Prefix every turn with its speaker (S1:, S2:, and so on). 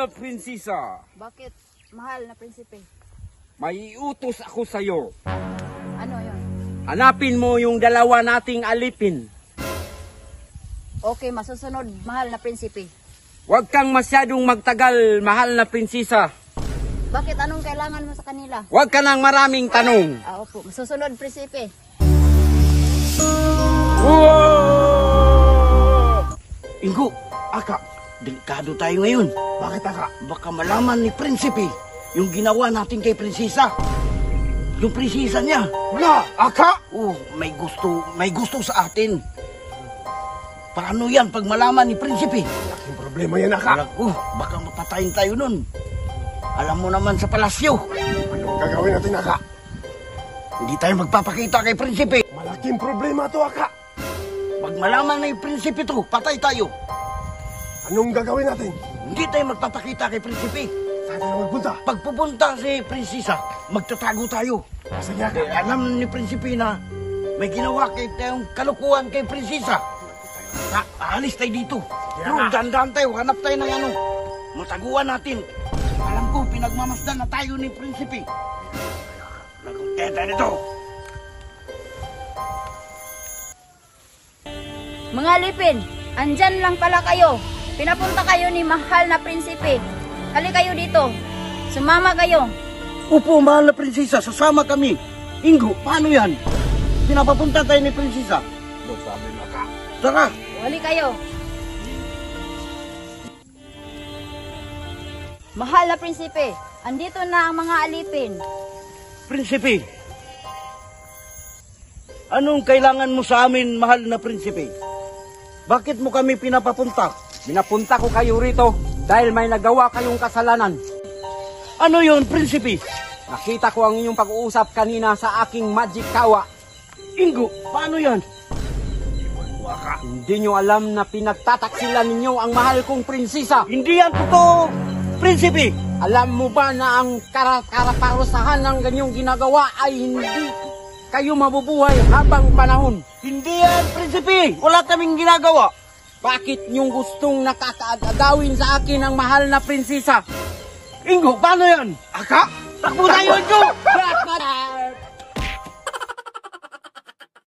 S1: na prinsesa.
S2: Bakit, mahal na prinsipe?
S1: May utos ako sa'yo.
S2: Ano yon?
S1: Hanapin mo yung dalawa nating alipin.
S2: Okay, masusunod, mahal na prinsipe.
S1: Huwag kang masyadong magtagal, mahal na prinsesa.
S2: Bakit, anong kailangan mo sa kanila?
S1: Huwag ka nang maraming tanong.
S2: Opo, masusunod, prinsipe.
S3: Ingo, Aka, delikado tayo ngayon.
S4: Bakit, Aka?
S3: Baka malaman ni Prinsipe yung ginawa natin kay Prinsesa. Yung prinsesa niya.
S4: Wala, Aka!
S3: Oh, may gusto sa atin. Paano yan pag malaman ni Prinsipe?
S4: Laking problema yan, Aka.
S3: Naku, baka mapatayin tayo nun. Alam mo naman sa palasyo.
S4: Anong gagawin natin, Aka?
S3: Hindi tayo magpapakita kay Prinsipe.
S4: Malaking problema to, Aka.
S3: Pag malaman ni Prinsipe to, patay tayo.
S4: Anong gagawin natin?
S3: Hindi tayo magpapakita kay Prinsipe.
S4: Saan tayo magpunta?
S3: Pag pupunta si Prinsesa, magtatago tayo.
S4: Sige, Aka.
S3: Alam ni Prinsipe na may ginawa kay tayong kalukuhan kay Prinsesa. Aalis tayo dito. Pero dandan tayo, hanap tayo ng ano. Mataguan natin. Alam ko, pinagmamasdan na tayo ni Prinsipe. Nagkuntenta nito.
S2: Mga alipin, andyan lang pala kayo. Pinapunta kayo ni mahal na prinsipe. Hali kayo dito. Sumama kayo.
S3: Upo, mahal na Prinsesa, sasama kami. Ingo, paano yan? Pinapapunta tayo ni Prinsesa. Tara.
S2: Hali kayo. Mahal na prinsipe, andito na ang mga alipin.
S3: Prinsipe, anong kailangan mo sa amin, mahal na Prinsipe? Bakit mo kami pinapapunta?
S1: Pinapunta ko kayo rito dahil may nagawa kayong kasalanan.
S3: Ano yon, Prinsipe?
S1: Nakita ko ang inyong pag-uusap kanina sa aking magic kawa.
S3: Ingo, paano yan?
S1: Hindi nyo alam na pinagtataksilan ninyo ang mahal kong prinsesa.
S3: Hindi yan totoo, Prinsipe.
S1: Alam mo ba na ang karaparusahan ng ganyong ginagawa ay hindi kayo mabubuhay habang panahon?
S3: Hindi yan, Prinsipe. Wala kaming ginagawa.
S1: Bakit nyong gustong nakakaagawin sa akin ang mahal na prinsesa? Ingo, paano yan?
S3: Aka? Takbo tayo, Ingo!